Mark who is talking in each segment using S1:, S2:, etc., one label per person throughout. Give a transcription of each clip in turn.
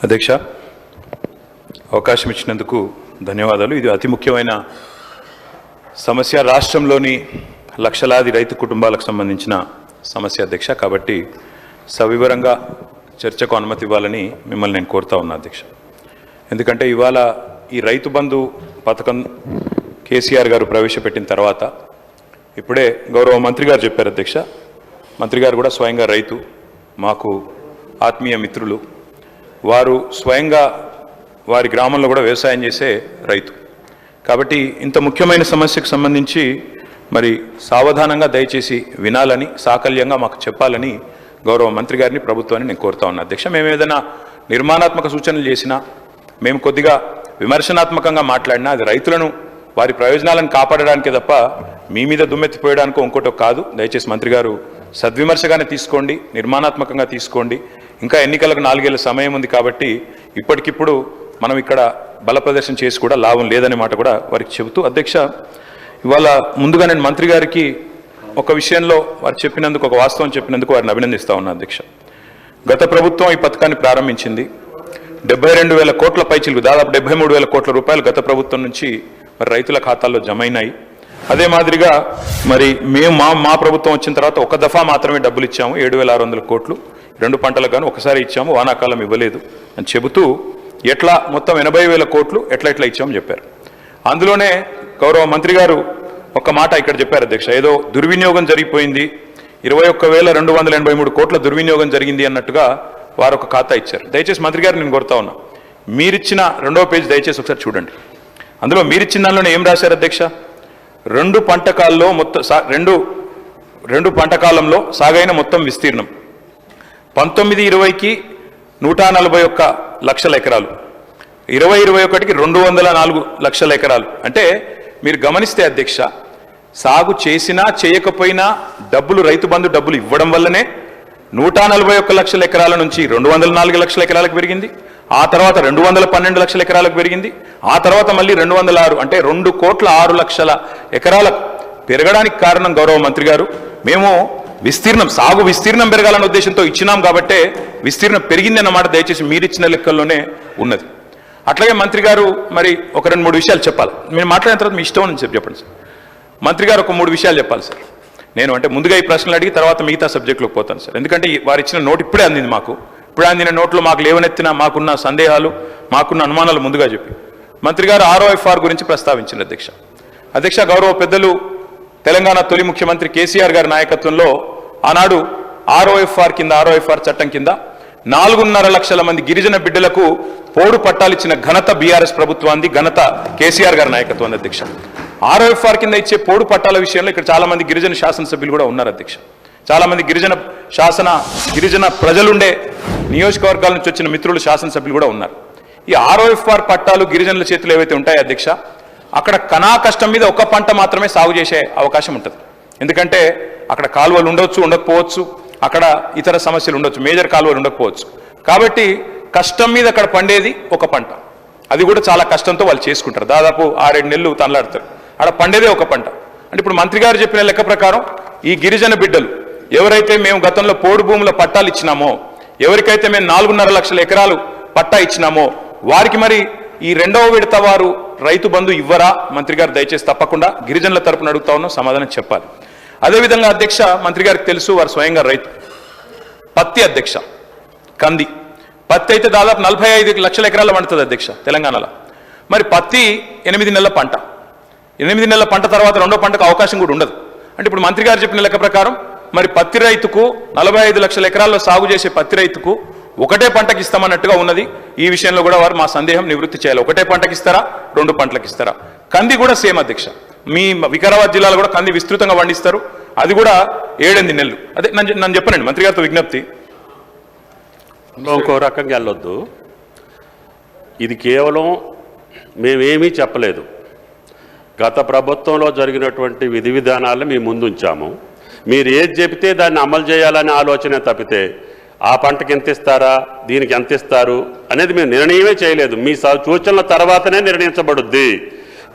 S1: అధ్యక్ష, అవకాశం ఇచ్చినందుకు ధన్యవాదాలు. ఇది అతి ముఖ్యమైన సమస్య, రాష్ట్రంలోని లక్షలాది రైతు కుటుంబాలకు సంబంధించిన సమస్య అధ్యక్ష. కాబట్టి సవివరంగా చర్చకు అనుమతి ఇవ్వాలని మిమ్మల్ని నేను కోరుతా ఉన్నా అధ్యక్ష. ఎందుకంటే ఇవాళ ఈ రైతు బంధు పథకం కేసీఆర్ గారు ప్రవేశపెట్టిన తర్వాత ఇప్పుడే గౌరవ మంత్రి గారు చెప్పారు అధ్యక్ష. మంత్రి గారు కూడా స్వయంగా రైతు, మాకు ఆత్మీయ మిత్రులు. వారు స్వయంగా వారి గ్రామంలో కూడా వ్యవసాయం చేసే రైతు. కాబట్టి ఇంత ముఖ్యమైన సమస్యకు సంబంధించి మరి సావధానంగా దయచేసి వినాలని, సాకల్యంగా మాకు చెప్పాలని గౌరవ మంత్రి గారిని, ప్రభుత్వాన్ని నేను కోరుతా ఉన్నా అధ్యక్ష. మేము ఏదైనా నిర్మాణాత్మక సూచనలు చేసినా, మేము కొద్దిగా విమర్శనాత్మకంగా మాట్లాడినా అది రైతులను వారి ప్రయోజనాలను కాపాడడానికే తప్ప మీ మీద దుమ్మెత్తిపోయడానికో ఇంకోటో కాదు. దయచేసి మంత్రి గారు సద్విమర్శగానే తీసుకోండి, నిర్మాణాత్మకంగా తీసుకోండి. ఇంకా ఎన్నికలకు 4 ఏళ్ల సమయం ఉంది కాబట్టి ఇప్పటికిప్పుడు మనం ఇక్కడ బల ప్రదర్శన చేసి కూడా లాభం లేదనే మాట కూడా వారికి చెబుతూ అధ్యక్ష, ఇవాళ ముందుగా నేను మంత్రి గారికి ఒక విషయంలో వారు చెప్పినందుకు, ఒక వాస్తవం చెప్పినందుకు వారిని అభినందిస్తా ఉన్నా అధ్యక్ష. గత ప్రభుత్వం ఈ పథకాన్ని ప్రారంభించింది. 72,000 కోట్ల పైచిలకు, దాదాపు 73,000 కోట్ల రూపాయలు గత ప్రభుత్వం నుంచి మరి రైతుల ఖాతాల్లో జమ అయినాయి. అదే మాదిరిగా మరి మేము మా ప్రభుత్వం వచ్చిన తర్వాత ఒక దఫా మాత్రమే డబ్బులు ఇచ్చాము, 7,600 కోట్లు 2 పంటలకు గాను ఒకసారి ఇచ్చాము, వానాకాలం ఇవ్వలేదు అని చెబుతూ ఎట్లా మొత్తం 80,000 కోట్లు ఎట్లా ఇచ్చామని చెప్పారు. అందులోనే గౌరవ మంత్రి గారు ఒక మాట ఇక్కడ చెప్పారు అధ్యక్ష, ఏదో దుర్వినియోగం జరిగిపోయింది, 21,283 కోట్ల దుర్వినియోగం జరిగింది అన్నట్టుగా వారు ఒక ఖాతా ఇచ్చారు. దయచేసి మంత్రి గారు నేను కోరుతా ఉన్నా, మీరిచ్చిన 2వ పేజీ దయచేసి ఒకసారి చూడండి. అందులో మీరిచ్చిన దానిలోనే ఏం రాశారు అధ్యక్ష? 2 పంటకాల్లో మొత్తం రెండు పంటకాలంలో సాగైన మొత్తం విస్తీర్ణం 19-20కి 141 లక్షల ఎకరాలు, 20-21కి 204 లక్షల ఎకరాలు. అంటే మీరు గమనిస్తే అధ్యక్ష, సాగు చేసినా చేయకపోయినా డబ్బులు, రైతు బంధు డబ్బులు ఇవ్వడం వల్లనే 141 లక్షల ఎకరాల నుంచి 204 లక్షల ఎకరాలకు పెరిగింది. ఆ తర్వాత 212 లక్షల ఎకరాలకు పెరిగింది. ఆ తర్వాత మళ్ళీ 206, అంటే 2,06,00,000 ఎకరాలకు పెరగడానికి కారణం గౌరవ మంత్రి గారు. మేము సాగు విస్తీర్ణం పెరగాలన్న ఉద్దేశంతో ఇచ్చినాం కాబట్టే విస్తీర్ణం పెరిగింది అన్నమాట దయచేసి మీరిచ్చిన లెక్కల్లోనే ఉన్నది. అట్లాగే మంత్రి గారు మరి ఒక 2-3 విషయాలు చెప్పాలి. మీరు మాట్లాడిన తర్వాత మీ ఇష్టం అని చెప్పండి సార్. మంత్రి గారు ఒక 3 విషయాలు చెప్పాలి సార్. నేను అంటే ముందుగా ఈ ప్రశ్నలు అడిగి తర్వాత మిగతా సబ్జెక్టులోకి పోతాను సార్. ఎందుకంటే వారు ఇచ్చిన నోట్ ఇప్పుడే అందింది మాకు. ఇప్పుడే అందిన నోట్లో మాకు లేవనెత్తిన మాకున్న సందేహాలు, మాకున్న అనుమానాలు ముందుగా చెప్పి మంత్రి గారు ROFR గురించి ప్రస్తావించిన అధ్యక్ష. గౌరవ పెద్దలు తెలంగాణ తొలి ముఖ్యమంత్రి కేసీఆర్ గారి నాయకత్వంలో ఆనాడు ROFR చట్టం కింద 4.5 లక్షల మంది గిరిజన బిడ్డలకు పోడు పట్టాలు ఇచ్చిన ఘనత బీఆర్ఎస్ ప్రభుత్వాన్ని, ఘనత కేసీఆర్ గారి నాయకత్వాన్ని అధ్యక్ష. ROFR కింద ఇచ్చే పోడు పట్టాల విషయంలో ఇక్కడ చాలా మంది గిరిజన శాసనసభ్యులు కూడా ఉన్నారు అధ్యక్ష. చాలా మంది గిరిజన ప్రజలుండే నియోజకవర్గాల నుంచి వచ్చిన మిత్రులు, శాసనసభ్యులు కూడా ఉన్నారు. ఈ ROFR పట్టాలు గిరిజనుల చేతులు ఏవైతే ఉంటాయో అధ్యక్ష, అక్కడ కనా కష్టం మీద ఒక పంట మాత్రమే సాగు చేసే అవకాశం ఉంటుంది. ఎందుకంటే అక్కడ కాలువలు ఉండొచ్చు, ఉండకపోవచ్చు, అక్కడ ఇతర సమస్యలు ఉండొచ్చు, మేజర్ కాలువలు ఉండకపోవచ్చు. కాబట్టి కష్టం మీద అక్కడ పండేది ఒక పంట, అది కూడా చాలా కష్టంతో వాళ్ళు చేసుకుంటారు. దాదాపు 6-7 నెలలు తనలాడతారు, అక్కడ పండేదే ఒక పంట. అంటే ఇప్పుడు మంత్రి గారు చెప్పిన లెక్క ప్రకారం ఈ గిరిజన బిడ్డలు ఎవరైతే మేము గతంలో పోడు భూముల పట్టాలు ఇచ్చినామో, ఎవరికైతే మేము 4.5 లక్షల ఎకరాలు పట్టా ఇచ్చినామో వారికి మరి ఈ 2వ విడత వారు రైతు బంధు ఇవ్వరా? మంత్రి గారు దయచేసి తప్పకుండా గిరిజనుల తరపున అడుగుతా ఉన్నాం, సమాధానం చెప్పాలి. అదేవిధంగా అధ్యక్ష, మంత్రి గారికి తెలుసు వారు స్వయంగా రైతు. పత్తి అధ్యక్ష, కంది పత్తి అయితే దాదాపు 45 లక్షల ఎకరాలు పండుతుంది అధ్యక్ష తెలంగాణలో. మరి పత్తి 8 నెలల పంట, 8 నెలల పంట తర్వాత 2వ పంటకు అవకాశం కూడా ఉండదు. అంటే ఇప్పుడు మంత్రి గారు చెప్పిన లెక్క ప్రకారం మరి పత్తి రైతుకు 45 లక్షల ఎకరాల్లో సాగు చేసే పత్తి రైతుకు ఒకటే పంటకి ఇస్తామన్నట్టుగా ఉన్నది. ఈ విషయంలో కూడా వారు మా సందేహం నివృత్తి చేయాలి. ఒకటే పంటకి ఇస్తారా, 2 పంటలకు ఇస్తారా? కంది కూడా సేమ్ అధ్యక్ష. మీ వికారాబాద్ జిల్లాలో కూడా కంది విస్తృతంగా పండిస్తారు, అది కూడా 7-8 నెలలు. అదే నన్ను చెప్పనండి మంత్రి గారితో విజ్ఞప్తి.
S2: ఇంకో రకంగా వెళ్ళొద్దు. ఇది కేవలం మేమేమీ చెప్పలేదు. గత ప్రభుత్వంలో జరిగినటువంటి విధి విధానాలను మేము ముందుంచాము. మీరు ఏది చెబితే దాన్ని అమలు చేయాలనే ఆలోచన తప్పితే ఆ పంటకి ఎంత ఇస్తారా, దీనికి ఎంత ఇస్తారు అనేది మేము నిర్ణయమే చేయలేదు. మీ సూచనల తర్వాతనే నిర్ణయించబడుద్ది.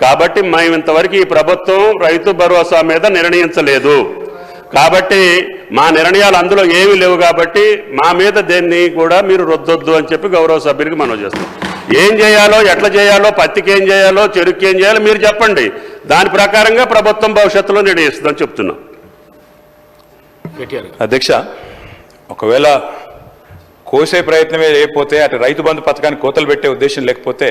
S2: కాబట్టి మేము ఇంతవరకు ఈ ప్రభుత్వం రైతు భరోసా మీద నిర్ణయించలేదు. కాబట్టి మా నిర్ణయాలు అందులో ఏమీ లేవు కాబట్టి మా మీద దేన్ని కూడా మీరు రుద్దొద్దు అని చెప్పి గౌరవ సభ్యులకి మనం చేస్తాం. ఏం చేయాలో, ఎట్లా చేయాలో, పత్తికి ఏం చేయాలో, చెరుకు ఏం చేయాలో మీరు చెప్పండి. దాని ప్రకారంగా ప్రభుత్వం భవిష్యత్తులో నిర్ణయిస్తుందని చెప్తున్నాం.
S1: అధ్యక్ష, ఒకవేళ కోసే ప్రయత్నమే లేకపోతే అటు రైతు బంధు పథకానికి కోతలు పెట్టే ఉద్దేశం లేకపోతే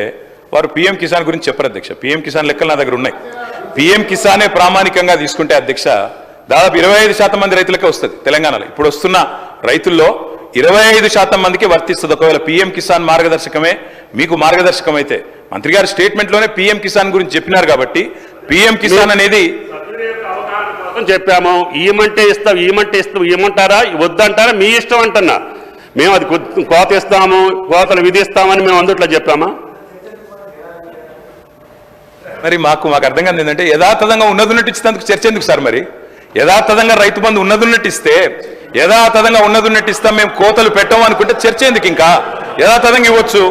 S1: వారు పీఎం కిసాన్ గురించి చెప్పరు అధ్యక్ష. పీఎం కిసాన్ లెక్కలు నా దగ్గర ఉన్నాయి. పీఎం కిసానే ప్రామాణికంగా తీసుకుంటే అధ్యక్ష దాదాపు 25% మంది రైతులకే వస్తుంది తెలంగాణలో. ఇప్పుడు వస్తున్న రైతుల్లో 25% మందికి వర్తిస్తుంది. ఒకవేళ పీఎం కిసాన్ మార్గదర్శకమే మీకు మార్గదర్శకం అయితే, మంత్రి గారి స్టేట్మెంట్లోనే పీఎం కిసాన్ గురించి చెప్పినారు కాబట్టి పీఎం కిసాన్ అనేది
S2: చెప్పాము. ఈమంటే ఇస్తాం, ఈమంటే ఇస్తాం, ఇమ్మంటారా వద్దంటారా మీ ఇష్టం అంటున్నా. మేము అది కోత ఇస్తాము, కోతలు విధిస్తామని మేము అందుట్లో చెప్పామా?
S1: మరి మాకు అర్థం కాదు ఏంటంటే యథాతథంగా ఉన్నదున్నట్టు ఇచ్చినందుకు చర్చ ఎందుకు సార్? మరి యథాతథంగా రైతు బంధు ఉన్నదున్నట్టు ఇస్తే, యథాతథంగా ఉన్నదున్నట్టు ఇస్తాం, మేము కోతలు పెట్టాము అనుకుంటే చర్చ ఎందుకు? ఇంకా యథాతథంగా ఇవ్వచ్చు,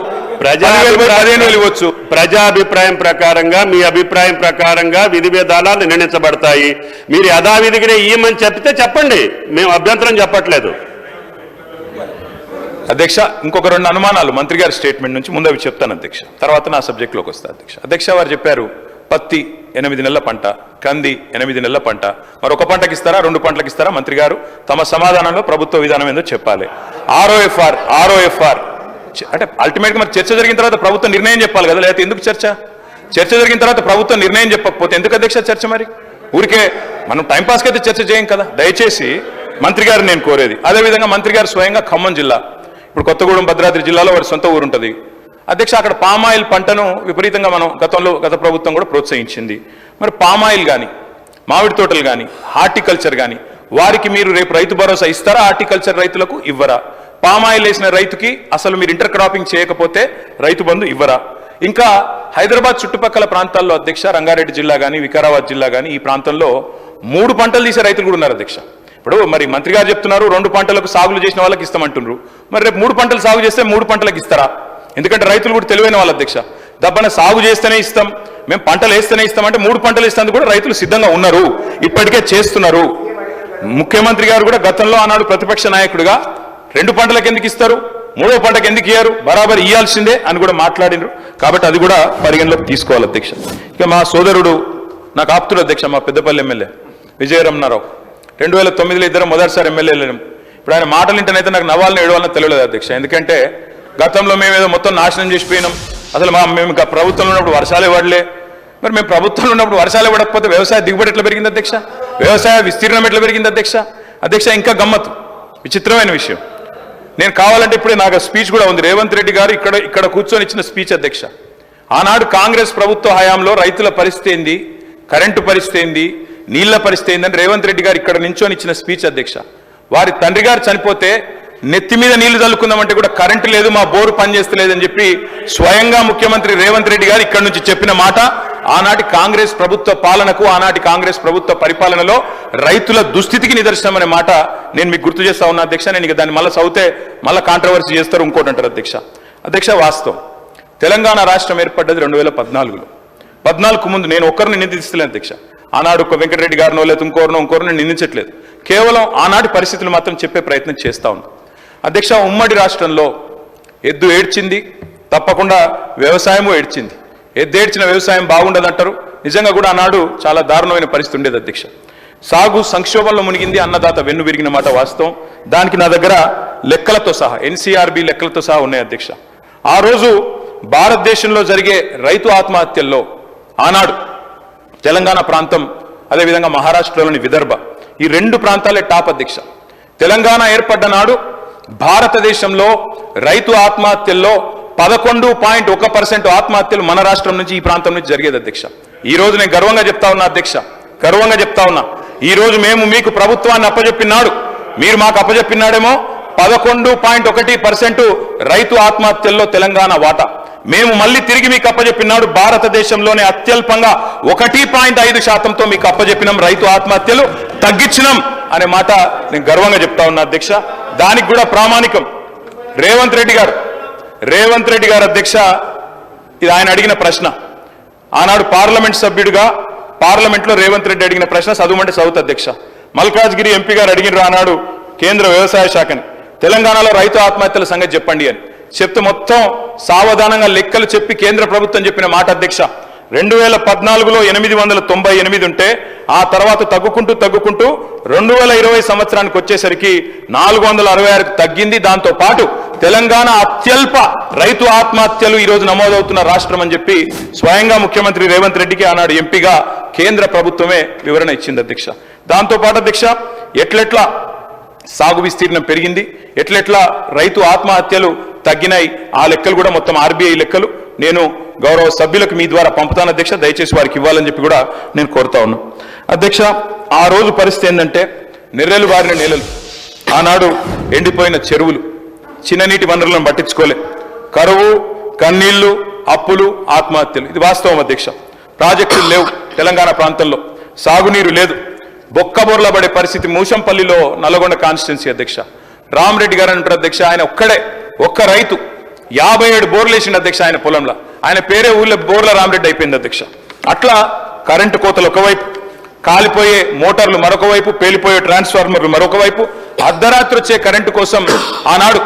S1: 15,000 ఇవ్వచ్చు.
S2: ప్రజాభిప్రాయం ప్రకారంగా, మీ అభిప్రాయం ప్రకారంగా విధి విధానాలు నిర్ణయించబడతాయి. మీరు యథావిధిగానే ఇయ్యమని చెప్తే చెప్పండి, మేము అభ్యంతరం చెప్పట్లేదు.
S1: అధ్యక్ష, ఇంకొక 2 అనుమానాలు మంత్రి గారి స్టేట్మెంట్ నుంచి ముందు అవి చెప్తాను అధ్యక్ష, తర్వాత నా సబ్జెక్ట్లోకి వస్తా అధ్యక్ష. అధ్యక్ష, వారు చెప్పారు పత్తి 8 నెలల పంట, కంది 8 నెలల పంట, మరొక పంటకి ఇస్తారా, 2 పంటలకు ఇస్తారా? మంత్రి గారు తమ సమాధానంలో ప్రభుత్వ విధానం ఏందో చెప్పాలి. ఆర్ఓఎఫ్ఆర్ అంటే అల్టిమేట్గా మరి చర్చ జరిగిన తర్వాత ప్రభుత్వం నిర్ణయం చెప్పాలి కదా, లేకపోతే ఎందుకు చర్చ? చర్చ జరిగిన తర్వాత ప్రభుత్వం నిర్ణయం చెప్పకపోతే ఎందుకు అధ్యక్ష చర్చ? మరి ఊరికే మనం టైంపాస్కి అయితే చర్చ చేయం కదా. దయచేసి మంత్రి గారు నేను కోరేది, అదేవిధంగా మంత్రి గారు స్వయంగా ఖమ్మం జిల్లా, ఇప్పుడు కొత్తగూడెం భద్రాద్రి జిల్లాలో వారి సొంత ఊరు ఉంటుంది అధ్యక్ష. అక్కడ పామాయిల్ పంటను విపరీతంగా మనం గత ప్రభుత్వం కూడా ప్రోత్సహించింది. మరి పామాయిల్ కానీ, మామిడి తోటలు కానీ, హార్టికల్చర్ కానీ, వారికి మీరు రేపు రైతు భరోసా ఇస్తారా? హార్టికల్చర్ రైతులకు ఇవ్వరా? పామాయిల్ వేసిన రైతుకి అసలు మీరు ఇంటర్ క్రాపింగ్ చేయకపోతే రైతు బంధు ఇవ్వరా? ఇంకా హైదరాబాద్ చుట్టుపక్కల ప్రాంతాల్లో అధ్యక్ష, రంగారెడ్డి జిల్లా కానీ, వికారాబాద్ జిల్లా కానీ, ఈ ప్రాంతంలో 3 పంటలు తీసే రైతులు కూడా ఉన్నారు అధ్యక్ష. ఇప్పుడు మరి మంత్రి గారు చెప్తున్నారు 2 పంటలకు సాగులు చేసిన వాళ్ళకి ఇస్తామంటున్నారు. మరి రేపు 3 పంటలు సాగు చేస్తే 3 పంటలకు ఇస్తారా? ఎందుకంటే రైతులు కూడా తెలివైన వాళ్ళు అధ్యక్ష. దబ్బన సాగు చేస్తేనే ఇస్తాం, మేము పంటలు వేస్తేనే ఇస్తామంటే 3 పంటలు ఇస్తానికి కూడా రైతులు సిద్ధంగా ఉన్నారు, ఇప్పటికే చేస్తున్నారు. ముఖ్యమంత్రి గారు కూడా గతంలో ఆనాడు ప్రతిపక్ష నాయకుడిగా 2 పంటలకు ఎందుకు ఇస్తారు, 3వ పంటకు ఎందుకు ఇయ్యారు, బరాబర్ ఇయ్యాల్సిందే అని కూడా మాట్లాడినారు. కాబట్టి అది కూడా పరిగణలోకి తీసుకోవాలి అధ్యక్ష. ఇక మా సోదరుడు నాకు ఆప్తుడు అధ్యక్ష, మా పెద్దపల్లి ఎమ్మెల్యే విజయరమణారావు, 2009లో ఇద్దరు మొదటిసారి ఎమ్మెల్యేలు. ఇప్పుడు ఆయన మాటలు వింటేనైతే నాకు నవ్వాలని ఏడవాలని తెలియలేదు అధ్యక్ష. ఎందుకంటే గతంలో మేము ఏదో మొత్తం నాశనం చేసిపోయినాం, అసలు మేము ప్రభుత్వంలో ఉన్నప్పుడు వర్షాలు ఇవ్వడలే. మరి మేము ప్రభుత్వంలో ఉన్నప్పుడు వర్షాలు ఇవ్వకపోతే వ్యవసాయ దిగుబడి ఎట్లా పెరిగింది అధ్యక్ష? వ్యవసాయ విస్తీర్ణం ఎట్లా పెరిగింది అధ్యక్ష? అధ్యక్ష, ఇంకా గమ్మత్తు, విచిత్రమైన విషయం, నేను కావాలంటే ఇప్పుడే నాకు స్పీచ్ కూడా ఉంది. రేవంత్ రెడ్డి గారు ఇక్కడ కూర్చొని ఇచ్చిన స్పీచ్ అధ్యక్ష. ఆనాడు కాంగ్రెస్ ప్రభుత్వ హయాంలో రైతుల పరిస్థితి ఏంది, కరెంటు పరిస్థితి ఏంది, నీళ్ల పరిస్థితి ఏందని రేవంత్ రెడ్డి గారు ఇక్కడ నించొని ఇచ్చిన స్పీచ్ అధ్యక్ష. వారి తండ్రి గారు చనిపోతే నెత్తి మీద నీళ్లు చల్లుకుందామంటే కూడా కరెంటు లేదు, మా బోరు పనిచేస్తలేదని చెప్పి స్వయంగా ముఖ్యమంత్రి రేవంత్ రెడ్డి గారు ఇక్కడ నుంచి చెప్పిన మాట ఆనాటి కాంగ్రెస్ ప్రభుత్వ పాలనకు, ఆనాటి కాంగ్రెస్ ప్రభుత్వ పరిపాలనలో రైతుల దుస్థితికి నిదర్శనం అనే మాట నేను మీకు గుర్తు చేస్తా ఉన్నా అధ్యక్ష. నేను ఇక దాన్ని మళ్ళీ చదివితే మళ్ళీ కాంట్రవర్సీ చేస్తారు, ఇంకోటి అంటారు అధ్యక్ష. అధ్యక్ష, వాస్తవం తెలంగాణ రాష్ట్రం ఏర్పడ్డది 2014లో. 14కు ముందు నేను ఒక్కరిని నిందిస్తలేను అధ్యక్ష. ఆనాడు ఒక వెంకటరెడ్డి గారినో లేదా ఇంకోరిని నిందించట్లేదు, కేవలం ఆనాటి పరిస్థితులు మాత్రం చెప్పే ప్రయత్నం చేస్తా ఉన్నాం అధ్యక్ష. ఉమ్మడి రాష్ట్రంలో ఎద్దు ఏడ్చింది, తప్పకుండా వ్యవసాయము ఏడ్చింది. ఎద్దు ఏడ్చిన వ్యవసాయం బాగుండదంటారు. నిజంగా కూడా ఆనాడు చాలా దారుణమైన పరిస్థితి ఉండేది అధ్యక్ష. సాగు సంక్షోభంలో మునిగింది, అన్నదాత వెన్ను విరిగిన మాట వాస్తవం. దానికి నా దగ్గర లెక్కలతో సహా, ఎన్సీఆర్బీ లెక్కలతో సహా ఉన్నాయి అధ్యక్ష. ఆ రోజు భారతదేశంలో జరిగే రైతు ఆత్మహత్యల్లో ఆనాడు తెలంగాణ ప్రాంతం, అదేవిధంగా మహారాష్ట్రలోని విదర్భ, ఈ 2 ప్రాంతాలే టాప్ అధ్యక్ష. తెలంగాణ ఏర్పడ్డ నాడు భారతదేశంలో రైతు ఆత్మహత్యల్లో 11.1% ఆత్మహత్యలు మన రాష్ట్రం నుంచి, ఈ ప్రాంతం నుంచి జరిగేది అధ్యక్ష. ఈ రోజు నేను గర్వంగా చెప్తా ఉన్నా అధ్యక్ష, గర్వంగా చెప్తా ఉన్నా, ఈ రోజు మేము మీకు ప్రభుత్వాన్ని అప్పజెప్పినాడు, మీరు మాకు అప్పజెప్పినాడేమో 11.1% రైతు ఆత్మహత్యల్లో తెలంగాణ వాటా. మేము మళ్ళీ తిరిగి మీకు అప్పజెప్పినాడు భారతదేశంలోనే అత్యల్పంగా 1.5%తో మీకు అప్పజెప్పినాం, రైతు ఆత్మహత్యలు తగ్గించినాం అనే మాట నేను గర్వంగా చెప్తా ఉన్నా అధ్యక్ష. దానికి కూడా ప్రామాణికం రేవంత్ రెడ్డి గారు అధ్యక్ష. ఇది ఆయన అడిగిన ప్రశ్న, ఆనాడు పార్లమెంట్ సభ్యుడిగా పార్లమెంట్లో రేవంత్ రెడ్డి అడిగిన ప్రశ్న చదవమంటే చదువుతా అధ్యక్ష. మల్కాజ్గిరి ఎంపీ గారు అడిగినారు ఆనాడు కేంద్ర వ్యవసాయ శాఖని, తెలంగాణలో రైతు ఆత్మహత్యల సంగతి చెప్పండి అని చెప్తే మొత్తం సావధానంగా లెక్కలు చెప్పి కేంద్ర ప్రభుత్వం చెప్పిన మాట అధ్యక్ష, 2014లో 898 ఉంటే ఆ తర్వాత తగ్గుకుంటూ 2020 సంవత్సరానికి వచ్చేసరికి 466కు తగ్గింది. దాంతో పాటు తెలంగాణ అత్యల్ప రైతు ఆత్మహత్యలు ఈరోజు నమోదవుతున్న రాష్ట్రం అని చెప్పి స్వయంగా ముఖ్యమంత్రి రేవంత్ రెడ్డికి ఆనాడు ఎంపీగా కేంద్ర ప్రభుత్వమే వివరణ ఇచ్చింది అధ్యక్ష. దాంతో పాటు అధ్యక్ష, ఎట్లెట్లా సాగు విస్తీర్ణం పెరిగింది, ఎట్లెట్లా రైతు ఆత్మహత్యలు తగ్గినాయి, ఆ లెక్కలు కూడా మొత్తం ఆర్బీఐ లెక్కలు నేను గౌరవ సభ్యులకు మీ ద్వారా పంపుతాను అధ్యక్ష, దయచేసి వారికి ఇవ్వాలని చెప్పి కూడా నేను కోరుతా ఉన్నా అధ్యక్ష. ఆ రోజు పరిస్థితి ఏంటంటే నెర్రెలు బారిన నేలలు, ఆనాడు ఎండిపోయిన చెరువులు, చిన్ననీటి వనరులను పట్టించుకోలే, కరువు, కన్నీళ్లు, అప్పులు, ఆత్మహత్యలు. ఇది వాస్తవం అధ్యక్ష. ప్రాజెక్టులు లేవు తెలంగాణ ప్రాంతంలో, సాగునీరు లేదు, బొక్కబోర్ల పడే పరిస్థితి. మూషంపల్లిలో నల్గొండ కాన్స్టిట్యున్సీ అధ్యక్ష, రామరెడ్డి గారు అంటారు అధ్యక్ష, ఆయన ఒక్క రైతు 57 బోర్లు వేసిండు అధ్యక్ష ఆయన పొలంలో. ఆయన పేరే ఊళ్ళో బోర్ల రామరెడ్డి అయిపోయింది అధ్యక్ష. అట్లా కరెంటు కోతలు ఒకవైపు, కాలిపోయే మోటార్లు మరొక వైపు, పేలిపోయే ట్రాన్స్ఫార్మర్లు మరొక వైపు, అర్ధరాత్రి వచ్చే కరెంటు కోసం ఆనాడు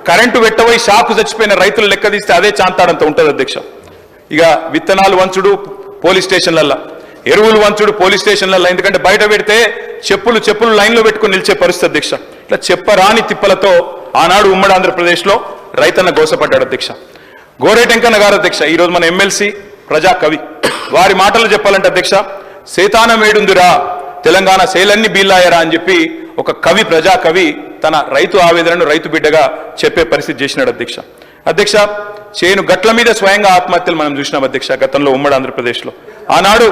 S1: కరెంటు వెట్టబోయి షాకు చచ్చిపోయిన రైతులు లెక్క తీస్తే అదే చాంతాడంత ఉంటుంది అధ్యక్ష. ఇక విత్తనాలు వంచుడు పోలీస్ స్టేషన్లల్లో, ఎరువులు వంచుడు పోలీస్ స్టేషన్లలో, ఎందుకంటే బయట పెడితే చెప్పులు లైన్లో పెట్టుకుని నిలిచే పరిస్థితి అధ్యక్ష. ఇట్లా చెప్పరాని తిప్పలతో ఆనాడు ఉమ్మడి ఆంధ్రప్రదేశ్లో రైతన్న గోసపడ్డాడు అధ్యక్ష. గోరేటెంకన్న గారు అధ్యక్ష, ఈరోజు మన ఎమ్మెల్సీ ప్రజా కవి, వారి మాటలు చెప్పాలంటే అధ్యక్ష, సేతానం ఏడుందిరా తెలంగాణ శైలన్ని బీల్లాయరా అని చెప్పి ఒక కవి, ప్రజా కవి తన రైతు ఆవేదనను రైతు బిడ్డగా చెప్పే పరిస్థితి చేసినాడు అధ్యక్ష. అధ్యక్ష, చేను గట్ల మీద స్వయంగా ఆత్మహత్యలు మనం చూసినాం అధ్యక్ష గతంలో ఉమ్మడి ఆంధ్రప్రదేశ్లో. ఆనాడు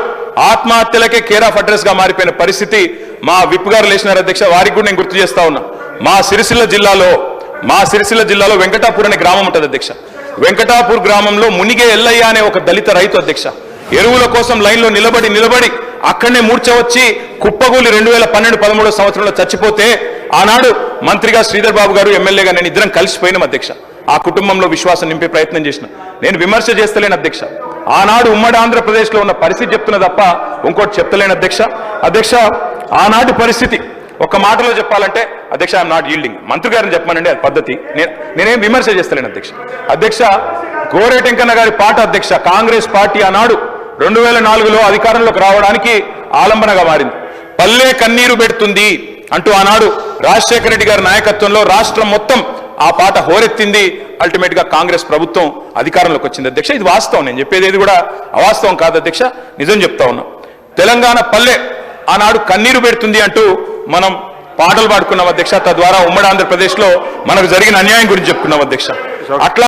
S1: ఆత్మహత్యలకే కేర్ ఆఫ్ అడ్రస్ గా మారిపోయిన పరిస్థితి మా విప్ గారు లేచినారు అధ్యక్ష. వారికి కూడా నేను గుర్తు చేస్తా ఉన్నా, మా సిరిసిల్ల జిల్లాలో వెంకటాపూర్ అనే గ్రామం ఉంటుంది అధ్యక్ష. వెంకటాపూర్ గ్రామంలో మునిగే ఎల్లయ్య అనే ఒక దళిత రైతు అధ్యక్ష, ఎరువుల కోసం లైన్లో నిలబడి అక్కడనే మూర్ఛ వచ్చి కుప్పగూలి 2012-13 సంవత్సరంలో చచ్చిపోతే ఆనాడు మంత్రిగా శ్రీధర్ బాబు గారు, ఎమ్మెల్యేగా నేను ఇద్దరం కలిసిపోయినాం అధ్యక్ష. ఆ కుటుంబంలో విశ్వాసం నింపే ప్రయత్నం చేసిన. నేను విమర్శ చేస్తలేను అధ్యక్ష, ఆనాడు ఉమ్మడి ఆంధ్రప్రదేశ్లో ఉన్న పరిస్థితి చెప్తున్నా తప్ప ఇంకోటి చెప్తలేను అధ్యక్ష. అధ్యక్ష, ఆనాటి పరిస్థితి ఒక మాటలో చెప్పాలంటే అధ్యక్ష, ఐఎమ్ నాట్ యీల్డింగ్. మంత్రి గారిని చెప్పమనండి, అది పద్ధతి. నేనేం విమర్శ చేస్తలేను అధ్యక్ష. అధ్యక్ష, గోరేటెంకన్న గారి పాట అధ్యక్ష, కాంగ్రెస్ పార్టీ ఆనాడు 2004లో అధికారంలోకి రావడానికి ఆలంబనగా మారింది. పల్లె కన్నీరు పెడుతుంది అంటూ ఆనాడు రాజశేఖర రెడ్డి గారి నాయకత్వంలో రాష్ట్రం మొత్తం ఆ పాట హోరెత్తింది. అల్టిమేట్ గా కాంగ్రెస్ ప్రభుత్వం అధికారంలోకి వచ్చింది అధ్యక్ష. ఇది వాస్తవం, నేను చెప్పేది ఏది కూడా అవాస్తవం కాదు అధ్యక్ష, నిజం చెప్తా ఉన్నా. తెలంగాణ పల్లె ఆనాడు కన్నీరు పెడుతుంది అంటూ మనం పాటలు పాడుకున్నాం అధ్యక్ష. తద్వారా ఉమ్మడి ఆంధ్రప్రదేశ్లో మనకు జరిగిన అన్యాయం గురించి చెప్పుకున్నాం అధ్యక్ష. అట్లా